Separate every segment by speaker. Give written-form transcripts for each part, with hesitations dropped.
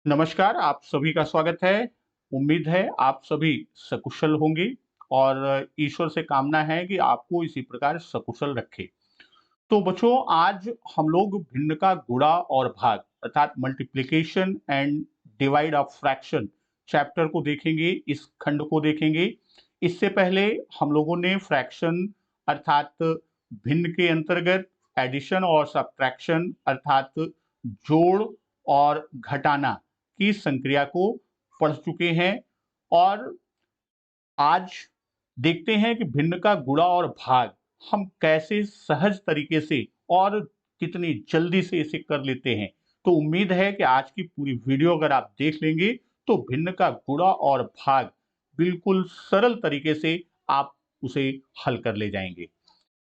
Speaker 1: नमस्कार, आप सभी का स्वागत है। उम्मीद है आप सभी सकुशल होंगे और ईश्वर से कामना है कि आपको इसी प्रकार सकुशल रखे। तो बच्चों, आज हम लोग भिन्न का गुणा और भाग अर्थात multiplication and divide of fraction chapter को देखेंगे, इस खंड को देखेंगे। इससे पहले हम लोगों ने फ्रैक्शन अर्थात भिन्न के अंतर्गत एडिशन और सब्ट्रैक्शन अर्थात जोड़ और घटाना की संक्रिया को पढ़ चुके हैं और आज देखते हैं कि भिन्न का गुणा और भाग हम कैसे सहज तरीके से और कितनी जल्दी से इसे कर लेते हैं। तो उम्मीद है कि आज की पूरी वीडियो अगर आप देख लेंगे तो भिन्न का गुणा और भाग बिल्कुल सरल तरीके से आप उसे हल कर ले जाएंगे।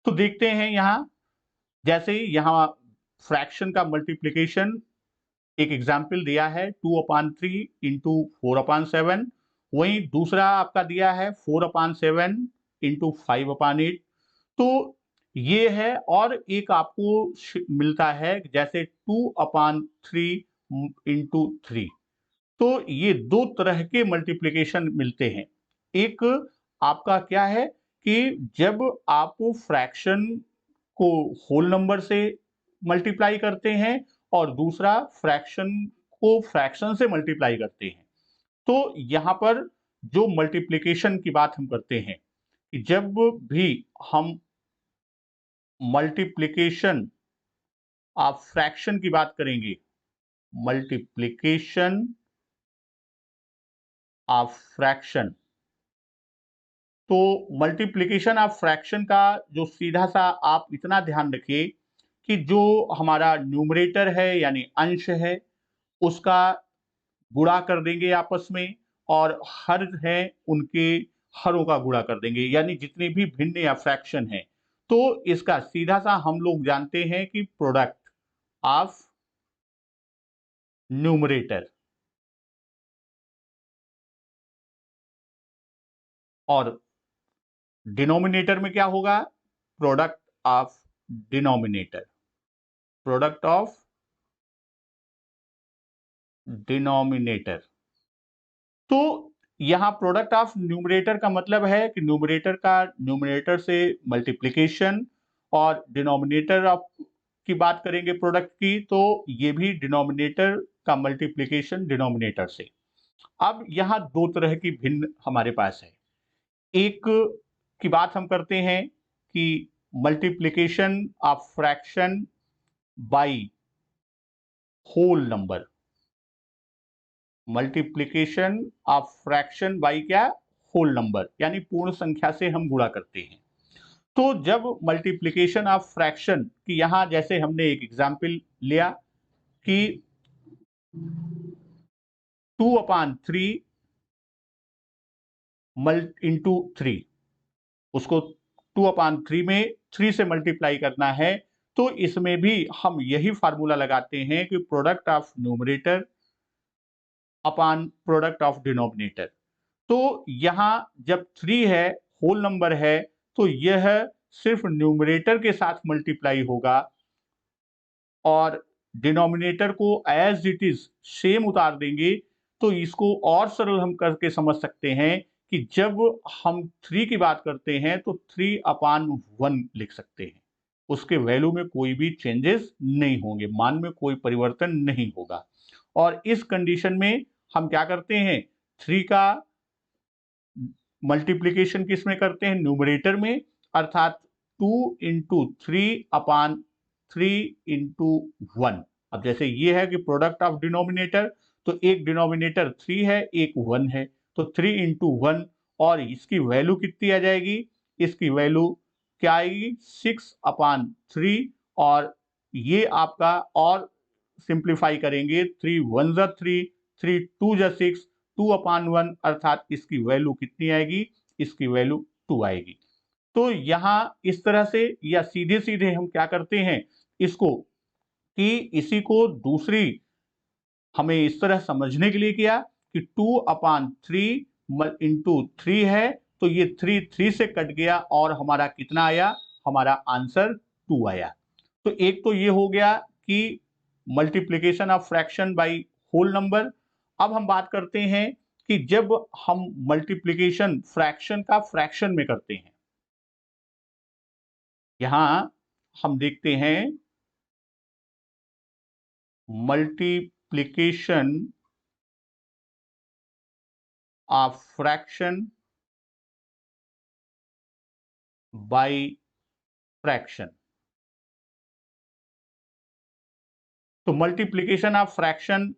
Speaker 1: तो देखते हैं यहाँ, जैसे यहाँ फ्रैक्शन का मल्टीप्लिकेशन एक एग्जाम्पल दिया है 2/3 इंटू 4/7। वहीं दूसरा आपका दिया है 4/7 इंटू 5/8। तो ये है और एक आपको मिलता है जैसे 2/3 इंटू 3। तो ये दो तरह के मल्टीप्लिकेशन मिलते हैं। एक आपका क्या है कि जब आप फ्रैक्शन को होल नंबर से मल्टीप्लाई करते हैं और दूसरा फ्रैक्शन को फ्रैक्शन से मल्टीप्लाई करते हैं। तो यहाँ पर जो मल्टीप्लिकेशन की बात हम करते हैं कि जब भी हम मल्टीप्लिकेशन ऑफ फ्रैक्शन की बात करेंगे, मल्टीप्लिकेशन ऑफ फ्रैक्शन, तो मल्टीप्लिकेशन ऑफ फ्रैक्शन का जो सीधा सा आप इतना ध्यान रखिए कि जो हमारा न्यूमरेटर है यानी अंश है उसका गुणा कर देंगे आपस में और हर है उनके हरों का गुणा कर देंगे, यानी जितने भी भिन्न या फ्रैक्शन है। तो इसका सीधा सा हम लोग जानते हैं कि प्रोडक्ट ऑफ न्यूमरेटर और डिनोमिनेटर में क्या होगा, product of denominator, product of denominator. तो यहां प्रोडक्ट ऑफ न्यूमरेटर का मतलब है कि न्यूमरेटर का न्यूमरेटर से मल्टीप्लिकेशन और डिनोमिनेटर ऑफ की बात करेंगे प्रोडक्ट की, तो ये भी डिनोमिनेटर का मल्टीप्लिकेशन डिनोमिनेटर से। अब यहां दो तरह की भिन्न हमारे पास है। एक की बात हम करते हैं कि multiplication of fraction by whole number, multiplication of fraction by क्या, होल नंबर, यानी पूर्ण संख्या से हम गुणा करते हैं। तो जब मल्टीप्लिकेशन ऑफ फ्रैक्शन की यहां जैसे हमने एक एग्जांपल लिया कि 2/3 इंटू 3, उसको 2/3 में 3 से मल्टीप्लाई करना है। तो इसमें भी हम यही फार्मूला लगाते हैं कि product of numerator upon product of denominator. तो यहां जब 3 है, होल नंबर है, तो यह सिर्फ न्यूमरेटर के साथ मल्टीप्लाई होगा और डिनोमिनेटर को एज इट इज सेम उतार देंगे। तो इसको और सरल हम करके समझ सकते हैं कि जब हम 3 की बात करते हैं तो 3/1 लिख सकते हैं। उसके वैल्यू में कोई भी चेंजेस नहीं होंगे, मान में कोई परिवर्तन नहीं होगा। और इस कंडीशन में हम क्या करते हैं, 3 का मल्टीप्लिकेशन किस में करते हैं, न्यूमरेटर में, अर्थात 2 इंटू 3/3 इंटू 1। अब जैसे ये है कि प्रोडक्ट ऑफ डिनोमिनेटर, तो एक डिनोमिनेटर 3 है, एक 1 है, तो 3 इंटू 1 और इसकी वैल्यू कितनी आ जाएगी, इसकी वैल्यू क्या आएगी, 6/3। और ये आपका और सिंप्लीफाई करेंगे, 3 1 जा 3, 3 2 जा 6, 2/1 अर्थात इसकी वैल्यू कितनी आएगी, इसकी वैल्यू 2 आएगी। तो यहां इस तरह से या सीधे सीधे हम क्या करते हैं इसको, कि इसी को दूसरी हमें इस तरह समझने के लिए किया कि 2/3 इंटू 3 है, तो ये 3 से कट गया और हमारा कितना आया, हमारा आंसर 2 आया। तो एक तो ये हो गया कि multiplication of fraction by whole number. अब हम बात करते हैं कि जब हम मल्टीप्लिकेशन फ्रैक्शन का फ्रैक्शन में करते हैं, यहां हम देखते हैं multiplication of fraction by fraction. तो multiplication of fraction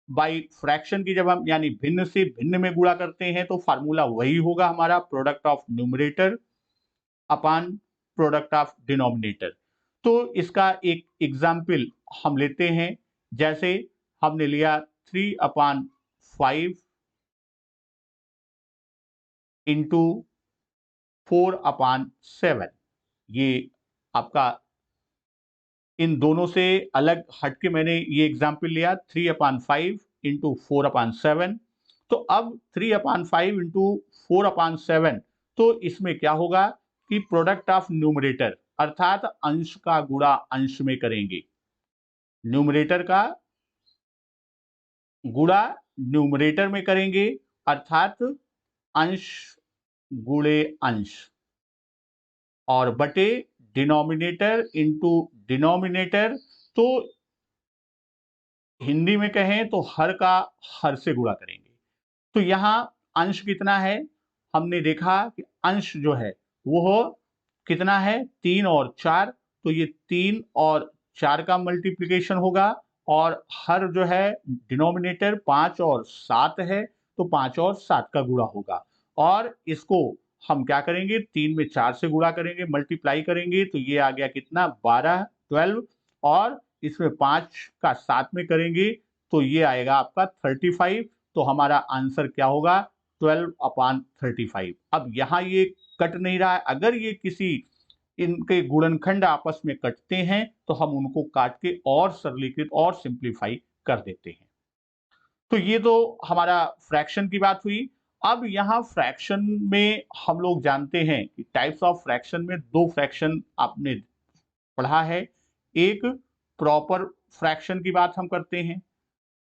Speaker 1: by fraction की जब हम यानी भिन्न से भिन्न में गुणा करते हैं तो फार्मूला वही होगा हमारा, product of numerator upon product of denominator. तो इसका एक एग्जाम्पल हम लेते हैं, जैसे हमने लिया 3/5 इंटू 4/7। ये आपका इन दोनों से अलग हटके मैंने ये एग्जाम्पल लिया 3/5 इंटू 4/7। तो अब 3/5 इंटू 4/7, तो इसमें क्या होगा कि प्रोडक्ट ऑफ न्यूमरेटर अर्थात अंश का गुणा अंश में करेंगे, न्यूमरेटर का गुणा न्यूमरेटर में करेंगे, अर्थात अंश गुणे अंश, और बटे डिनोमिनेटर इंटू डिनोमिनेटर। तो हिंदी में कहें तो हर का हर से गुणा करेंगे। तो यहां अंश कितना है, हमने देखा कि अंश जो है वो कितना है 3 और 4, तो ये 3 और 4 का मल्टीप्लिकेशन होगा, और हर जो है डिनोमिनेटर 5 और 7 है, तो 5 और 7 का गुणा होगा। और इसको हम क्या करेंगे, 3 में 4 से गुणा करेंगे, मल्टीप्लाई करेंगे, तो ये आ गया कितना 12 12, और इसमें 5 का 7 में करेंगे तो ये आएगा आपका 35। तो हमारा आंसर क्या होगा 12/35। अब यहां ये कट नहीं रहा है, अगर ये किसी इनके गुणनखंड आपस में कटते हैं तो हम उनको काट के और सरलीकृत और सिंप्लीफाई कर देते हैं। तो ये तो हमारा फ्रैक्शन की बात हुई। अब यहां फ्रैक्शन में हम लोग जानते हैं कि टाइप्स ऑफ फ्रैक्शन में दो फ्रैक्शन आपने पढ़ा है, एक प्रॉपर फ्रैक्शन की बात हम करते हैं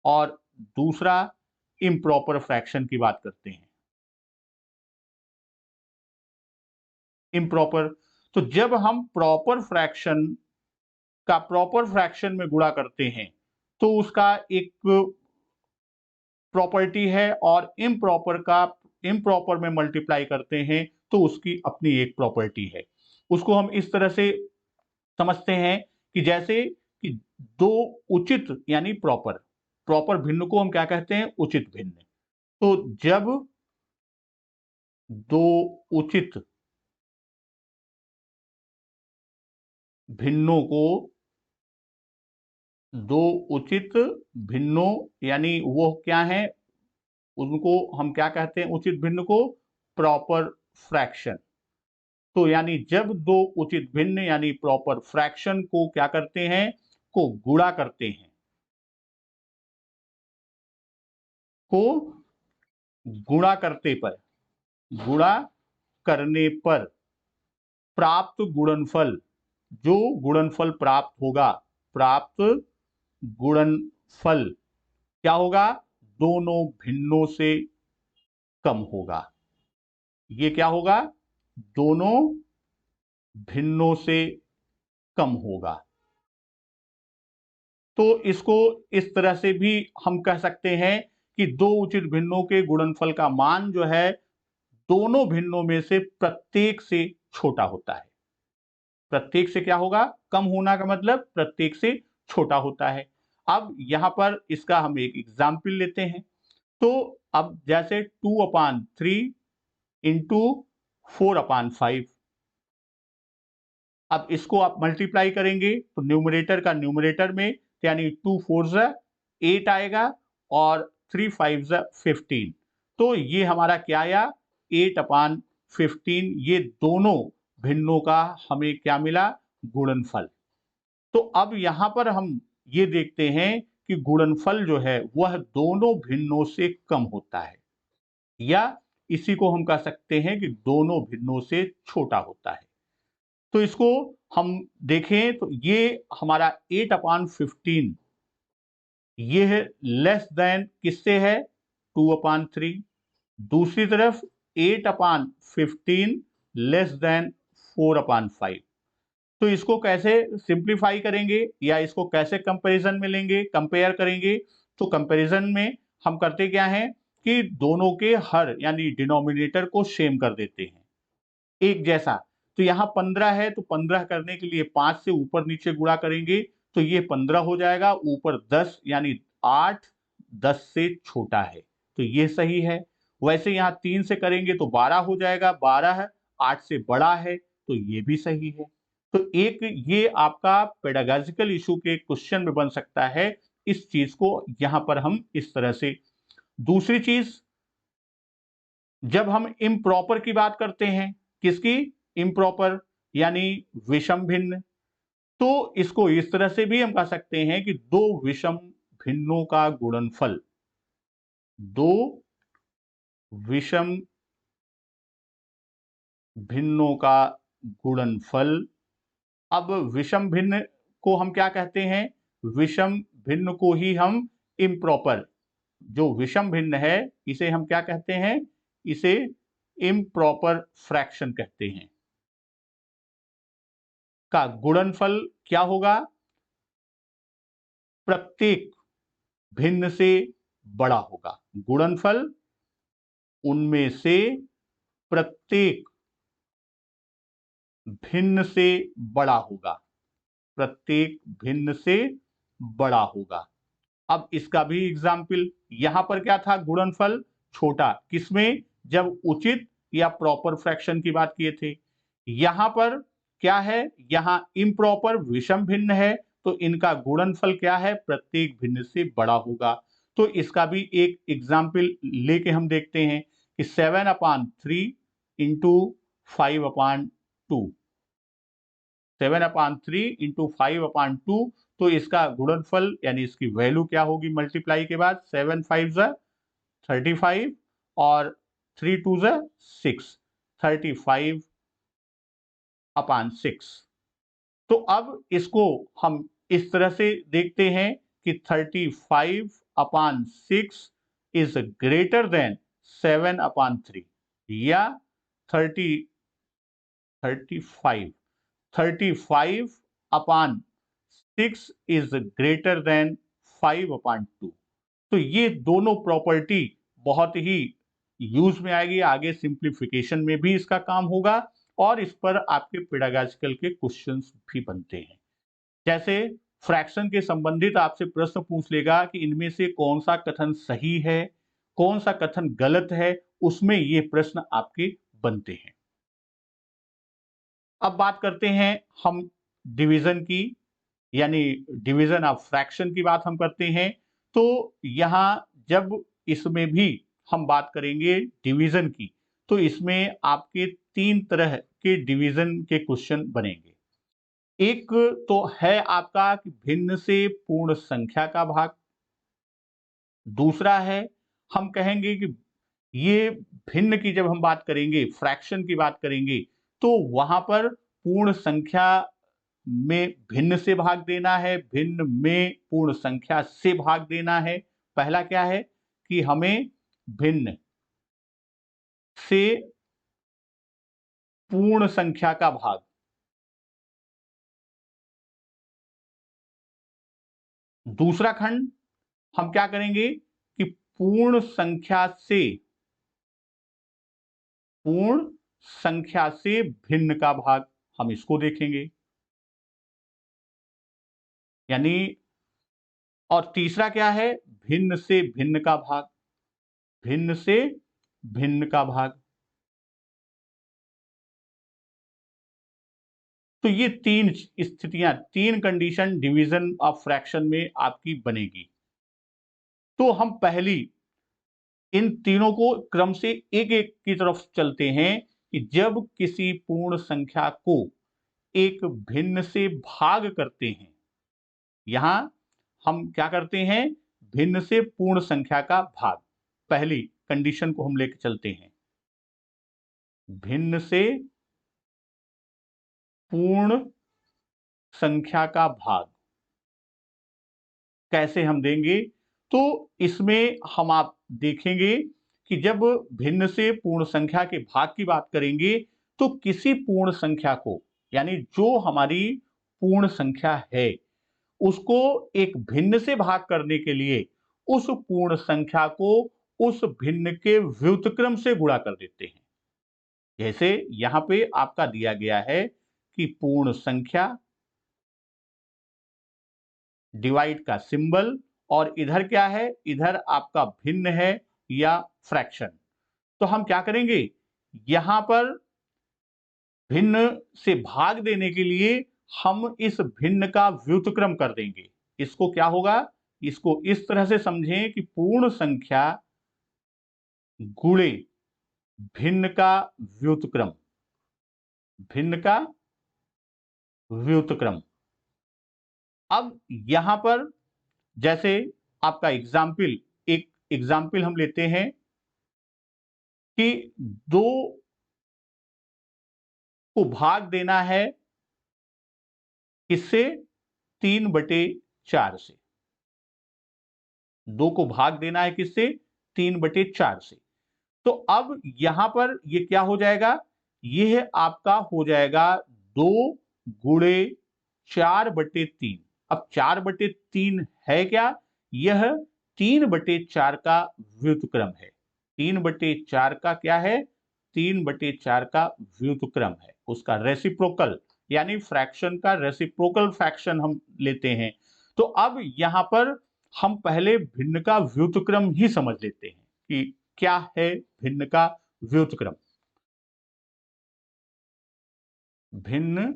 Speaker 1: और दूसरा इम्प्रॉपर फ्रैक्शन की बात करते हैं। इम्प्रॉपर, तो जब हम प्रॉपर फ्रैक्शन का प्रॉपर फ्रैक्शन में गुणा करते हैं तो उसका एक प्रॉपर्टी है, और इम्प्रॉपर में मल्टीप्लाई करते हैं तो उसकी अपनी एक प्रॉपर्टी है। उसको हम इस तरह से समझते हैं कि जैसे कि दो उचित यानी प्रॉपर प्रॉपर भिन्न को हम क्या कहते हैं, उचित भिन्न। तो जब दो उचित भिन्नों को दो उचित भिन्नों यानी वो क्या है, उनको हम क्या कहते हैं, उचित भिन्न को प्रॉपर फ्रैक्शन। तो यानी जब दो उचित भिन्न यानी प्रॉपर फ्रैक्शन को क्या करते हैं, को गुणा करते हैं, को गुणा करते पर गुणा करने पर प्राप्त गुणनफल, जो गुणनफल प्राप्त होगा, प्राप्त गुणनफल क्या होगा, दोनों भिन्नों से कम होगा। ये क्या होगा, दोनों भिन्नों से कम होगा। तो इसको इस तरह से भी हम कह सकते हैं कि दो उचित भिन्नों के गुणनफल का मान जो है दोनों भिन्नों में से प्रत्येक से छोटा होता है। प्रत्येक से क्या होगा, कम होना का मतलब प्रत्येक से छोटा होता है। अब यहां पर इसका हम एक एग्जाम्पल लेते हैं। तो अब जैसे 2/3 इंटू 4/5, अब इसको आप मल्टीप्लाई करेंगे तो न्यूमरेटर का न्यूमरेटर में यानी 2 4 8 आएगा और 3 5 15। तो ये हमारा क्या आया 8/15। ये दोनों भिन्नों का हमें क्या मिला, गुणनफल। तो अब यहां पर हम ये देखते हैं कि गुणनफल जो है वह दोनों भिन्नों से कम होता है, या इसी को हम कह सकते हैं कि दोनों भिन्नों से छोटा होता है। तो इसको हम देखें तो ये हमारा 8/15 ये है लेस देन किससे है, 2/3। दूसरी तरफ 8/15 लेस देन 4/5। तो इसको कैसे सिंप्लीफाई करेंगे या इसको कैसे कंपैरिजन में लेंगे, कंपेयर करेंगे। तो कंपैरिजन में हम करते क्या है कि दोनों के हर यानी डिनोमिनेटर को सेम कर देते हैं, एक जैसा। तो यहाँ 15 है तो 15 करने के लिए 5 से ऊपर नीचे गुणा करेंगे तो ये 15 हो जाएगा, ऊपर 10 यानी 8 10 से छोटा है, तो ये सही है। वैसे यहाँ 3 से करेंगे तो 12 हो जाएगा, 12 8 से बड़ा है, तो ये भी सही है। तो एक ये आपका पेडागॉजिकल इशू के क्वेश्चन में बन सकता है, इस चीज को यहां पर हम इस तरह से। दूसरी चीज, जब हम इम्प्रॉपर की बात करते हैं, किसकी, इम्प्रॉपर यानी विषम भिन्न, तो इसको इस तरह से भी हम कह सकते हैं कि दो विषम भिन्नों का गुणनफल, दो विषम भिन्नों का गुणनफल। अब विषम भिन्न को हम क्या कहते हैं, विषम भिन्न को ही हम इम्प्रॉपर, जो विषम भिन्न है इसे हम क्या कहते हैं, इसे इम्प्रॉपर फ्रैक्शन कहते हैं। का गुणनफल क्या होगा, प्रत्येक भिन्न से बड़ा होगा। गुणनफल उनमें से प्रत्येक भिन्न से बड़ा होगा, प्रत्येक भिन्न से बड़ा होगा। अब इसका भी एग्जाम्पल, यहां पर क्या था, गुणनफल छोटा, किसमें, जब उचित या प्रॉपर फ्रैक्शन की बात किए थे। यहां पर क्या है, यहां इम्प्रॉपर विषम भिन्न है, तो इनका गुणनफल क्या है, प्रत्येक भिन्न से बड़ा होगा। तो इसका भी एक एग्जाम्पल लेके हम देखते हैं कि 7/3 इंटू 5/2, 7/3 इंटू 5/2, तो इसका गुणनफल यानी इसकी वैल्यू क्या होगी, मल्टीप्लाई के बाद 7 5 35 और 3 2 6, 35/6। तो अब इसको हम इस तरह से देखते हैं कि 35/6 इज ग्रेटर देन 7/3, या 30 35 35/6 इज ग्रेटर देन 5/2। तो ये दोनों प्रॉपर्टी बहुत ही यूज में आएगी, आगे सिंप्लीफिकेशन में भी इसका काम होगा, और इस पर आपके पेडागॉजिकल के क्वेश्चंस भी बनते हैं। जैसे फ्रैक्शन के संबंधित आपसे प्रश्न पूछ लेगा कि इनमें से कौन सा कथन सही है, कौन सा कथन गलत है, उसमें ये प्रश्न आपके बनते हैं। अब बात करते हैं हम डिवीजन की, यानी डिवीजन ऑफ फ्रैक्शन की बात हम करते हैं। तो यहां जब इसमें भी हम बात करेंगे डिवीजन की, तो इसमें आपके तीन तरह के डिवीजन के क्वेश्चन बनेंगे। एक तो है आपका कि भिन्न से पूर्ण संख्या का भाग। दूसरा है, हम कहेंगे कि ये भिन्न की जब हम बात करेंगे, फ्रैक्शन की बात करेंगे, तो वहां पर पूर्ण संख्या में भिन्न से भाग देना है, भिन्न में पूर्ण संख्या से भाग देना है। पहला क्या है कि हमें भिन्न से पूर्ण संख्या का भाग, दूसरा खंड हम क्या करेंगे कि पूर्ण संख्या से भिन्न का भाग, हम इसको देखेंगे। यानी, और तीसरा क्या है, भिन्न से भिन्न का भाग, भिन्न से भिन्न का भाग। तो ये तीन स्थितियां, तीन कंडीशन डिवीजन ऑफ फ्रैक्शन में आपकी बनेगी। तो हम पहली इन तीनों को क्रम से एक एक की तरफ चलते हैं कि जब किसी पूर्ण संख्या को एक भिन्न से भाग करते हैं, यहां हम क्या करते हैं, भिन्न से पूर्ण संख्या का भाग। पहली कंडीशन को हम लेकर चलते हैं, भिन्न से पूर्ण संख्या का भाग। कैसे हम देंगे? तो इसमें हम आप देखेंगे कि जब भिन्न से पूर्ण संख्या के भाग की बात करेंगे, तो किसी पूर्ण संख्या को, यानी जो हमारी पूर्ण संख्या है, उसको एक भिन्न से भाग करने के लिए उस पूर्ण संख्या को उस भिन्न के व्युत्क्रम से गुणा कर देते हैं। जैसे यहां पे आपका दिया गया है कि पूर्ण संख्या डिवाइड का सिंबल, और इधर क्या है, इधर आपका भिन्न है या फ्रैक्शन। तो हम क्या करेंगे, यहां पर भिन्न से भाग देने के लिए हम इस भिन्न का व्युत्क्रम कर देंगे। इसको क्या होगा, इसको इस तरह से समझें कि पूर्ण संख्या गुणे भिन्न का व्युत्क्रम, भिन्न का व्युत्क्रम। अब यहां पर जैसे आपका एग्जाम्पल, एक एग्जाम्पल हम लेते हैं कि 2 को भाग देना है किससे, 3/4 से। 2 को भाग देना है किससे, 3/4 से। तो अब यहां पर ये क्या हो जाएगा, यह आपका हो जाएगा 2 गुणे 4/3। अब 4/3 है क्या, यह 3/4 का व्युत्क्रम है। 3/4 का क्या है, 3/4 का व्युत्क्रम है, उसका रेसिप्रोकल, यानी फ्रैक्शन का रेसिप्रोकल फ्रैक्शन हम लेते हैं। तो अब यहां पर हम पहले भिन्न का व्युत्क्रम ही समझ लेते हैं कि क्या है भिन्न का व्युत्क्रम। भिन्न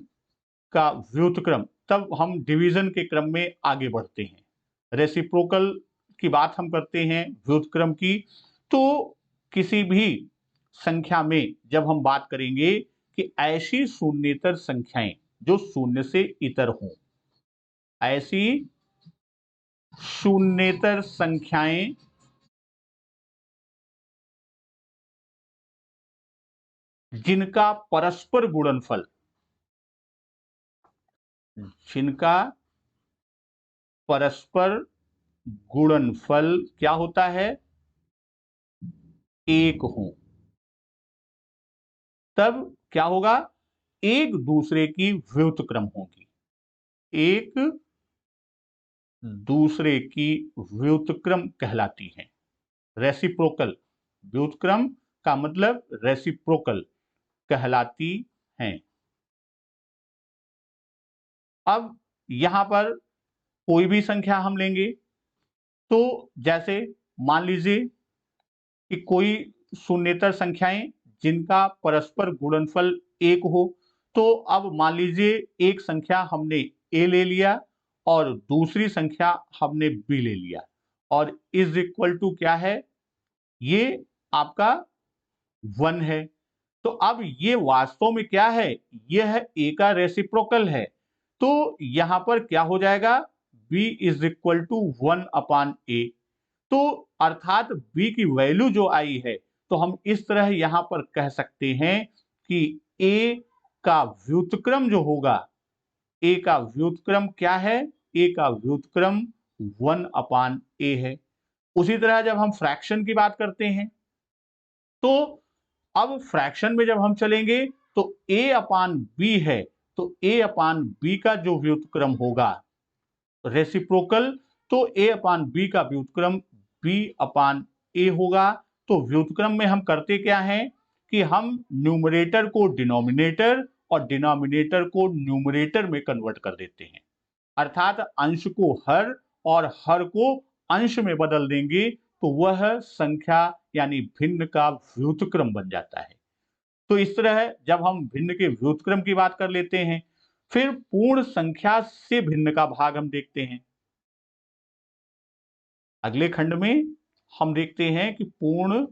Speaker 1: का व्युत्क्रम, तब हम डिवीजन के क्रम में आगे बढ़ते हैं। रेसिप्रोकल की बात हम करते हैं, व्युत्क्रम की। तो किसी भी संख्या में जब हम बात करेंगे कि ऐसी शून्येतर संख्याएं जो शून्य से इतर हों, ऐसी शून्येतर संख्याएं जिनका परस्पर गुणनफल, जिनका परस्पर गुणनफल क्या होता है, 1 हो, तब क्या होगा, एक दूसरे की व्युत्क्रम होगी, एक दूसरे की व्युत्क्रम कहलाती है। रेसिप्रोकल, व्युत्क्रम का मतलब रेसिप्रोकल कहलाती हैं। अब यहां पर कोई भी संख्या हम लेंगे, तो जैसे मान लीजिए कि कोई शून्येतर संख्याएं जिनका परस्पर गुणनफल 1 हो, तो अब मान लीजिए एक संख्या हमने a ले लिया और दूसरी संख्या हमने b ले लिया, और इज इक्वल टू क्या है, ये आपका 1 है। तो अब ये वास्तव में क्या है, यह a का रेसिप्रोकल है। तो यहां पर क्या हो जाएगा, b is equal to 1/a। तो अर्थात b की वैल्यू जो आई है, तो हम इस तरह यहां पर कह सकते हैं कि a का व्युत्क्रम जो होगा, a का व्युत्क्रम क्या है, a का व्युत्क्रम 1/a है। उसी तरह जब हम फ्रैक्शन की बात करते हैं, तो अब फ्रैक्शन में जब हम चलेंगे तो a/b है, तो a/b का जो व्युत्क्रम होगा रेसिप्रोकल, तो a/b का व्युत्क्रम b/a होगा। तो व्युत्क्रम में हम करते क्या हैं कि हम न्यूमरेटर को डिनोमिनेटर और डिनोमिनेटर को न्यूमरेटर में कन्वर्ट कर देते हैं, अर्थात अंश को हर और हर को अंश में बदल देंगे, तो वह संख्या यानी भिन्न का व्युत्क्रम बन जाता है। तो इस तरह जब हम भिन्न के व्युत्क्रम की बात कर लेते हैं, फिर पूर्ण संख्या से भिन्न का भाग हम देखते हैं। अगले खंड में हम देखते हैं कि पूर्ण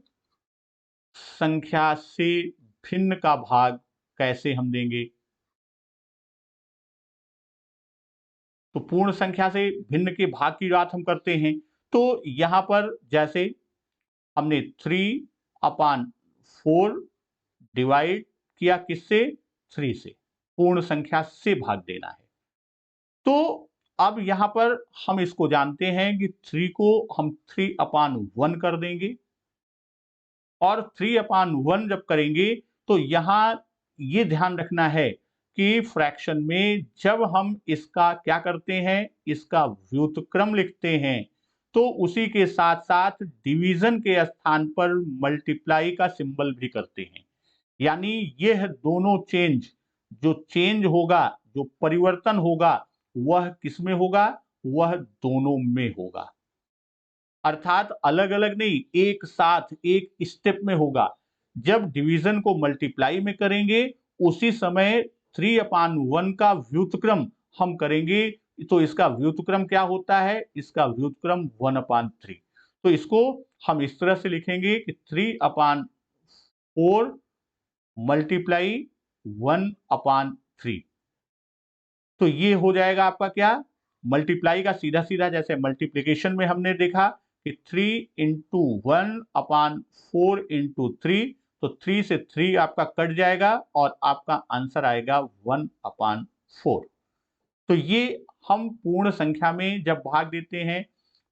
Speaker 1: संख्या से भिन्न का भाग कैसे हम देंगे। तो पूर्ण संख्या से भिन्न के भाग की बात हम करते हैं, तो यहां पर जैसे हमने 3/4 डिवाइड किया, किससे, 3 से, पूर्ण संख्या से भाग देना है। तो अब यहाँ पर हम इसको जानते हैं कि 3 को हम 3/1 कर देंगे और 3/1 जब करेंगे तो यहाँ ये ध्यान रखना है कि फ्रैक्शन में जब हम इसका क्या करते हैं, इसका व्युत्क्रम लिखते हैं, तो उसी के साथ-साथ डिवीज़न के स्थान पर मल्टीप्लाई का सिंबल भी करते हैं। यानी यह दोनों जो चेंज होगा, जो परिवर्तन होगा, वह किसमें होगा? वह दोनों में होगा। अर्थात अलग-अलग नहीं, एक साथ एक स्टेप में होगा। जब डिवीजन को मल्टीप्लाई में करेंगे, उसी समय 3/1 का व्युत्क्रम हम करेंगे, तो इसका व्युत्क्रम क्या होता है? इसका व्युत्क्रम 1/3। तो इसको हम इस तरह से लिखेंगे कि 3/4 मल्टीप्लाई 1/3। तो ये हो जाएगा आपका क्या? मल्टीप्लाई का सीधा-सीधा, जैसे मल्टीप्लिकेशन में हमने देखा कि 3 इंटू 1/4 इंटू 3, तो 3 से 3 आपका कट जाएगा और आपका आंसर आएगा 1/4। तो ये हम पूर्ण संख्या में जब भाग देते हैं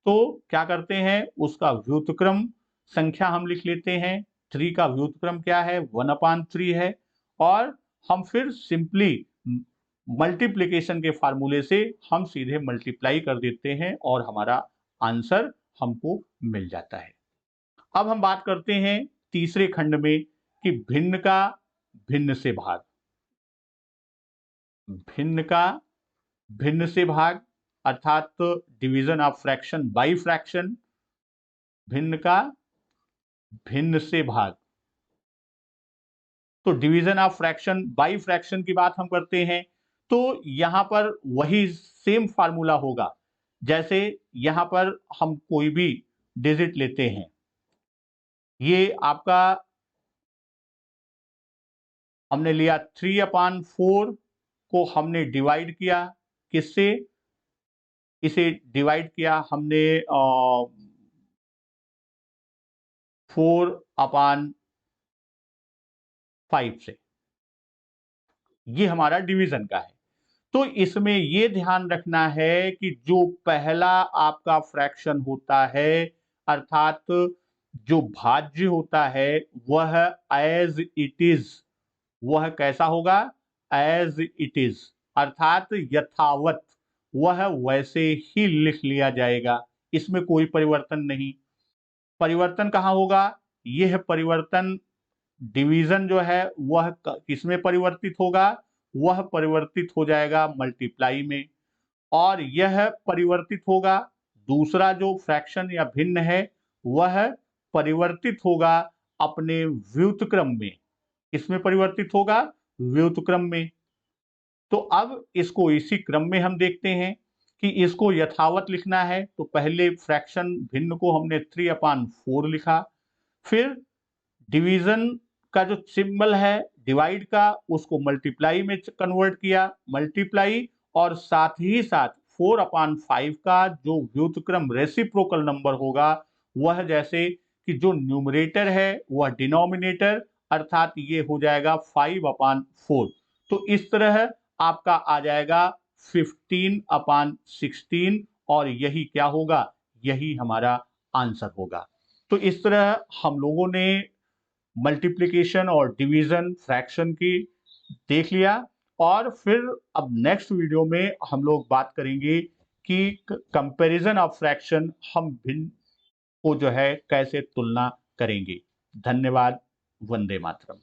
Speaker 1: तो क्या करते हैं, उसका व्युत्क्रम संख्या हम लिख लेते हैं। 3 का व्युत्क्रम क्या है? 1/3 है। और हम फिर सिंपली मल्टीप्लिकेशन के फार्मूले से हम सीधे मल्टीप्लाई कर देते हैं और हमारा आंसर हमको मिल जाता है। अब हम बात करते हैं तीसरे खंड में कि भिन्न का भिन्न से भाग। भिन्न का भिन्न से भाग अर्थात division of fraction by fraction. भिन्न का भिन्न से भाग। तो division of fraction by fraction की बात हम करते हैं तो यहां पर वही सेम फार्मूला होगा। जैसे यहां पर हम कोई भी डिजिट लेते हैं, ये आपका हमने लिया 3/4 को हमने डिवाइड किया किससे? इसे डिवाइड किया हमने 4/5 से। ये हमारा डिवीजन का है। तो इसमें ये ध्यान रखना है कि जो पहला आपका फ्रैक्शन होता है अर्थात जो भाज्य होता है वह एज इट इज, वह कैसा होगा? एज इट इज अर्थात यथावत, वह वैसे ही लिख लिया जाएगा, इसमें कोई परिवर्तन नहीं। परिवर्तन कहाँ होगा? यह परिवर्तन डिवीजन जो है वह किसमें परिवर्तित होगा? वह परिवर्तित हो जाएगा मल्टीप्लाई में। और यह परिवर्तित होगा, दूसरा जो फ्रैक्शन या भिन्न है वह परिवर्तित होगा अपने व्युत्क्रम में। किसमें परिवर्तित होगा? व्युत्क्रम में। तो अब इसको इसी क्रम में हम देखते हैं कि इसको यथावत लिखना है तो पहले फ्रैक्शन भिन्न को हमने 3/4 लिखा, फिर डिवीजन का जो सिंबल है डिवाइड का उसको मल्टीप्लाई में कन्वर्ट किया, मल्टीप्लाई और साथ ही साथ 4/5 का जो व्युत्क्रम रेसिप्रोकल नंबर होगा वह जैसे कि जो न्यूमरेटर है वह डिनोमिनेटर अर्थात ये हो जाएगा 5/4। तो इस तरह आपका आ जाएगा 15/16 और यही क्या होगा? यही हमारा आंसर होगा। तो इस तरह हम लोगों ने मल्टीप्लिकेशन और डिवीजन फ्रैक्शन की देख लिया और फिर अब नेक्स्ट वीडियो में हम लोग बात करेंगे कि कंपैरिजन ऑफ फ्रैक्शन हम भिन्न को जो है कैसे तुलना करेंगे। धन्यवाद। वंदे मातरम।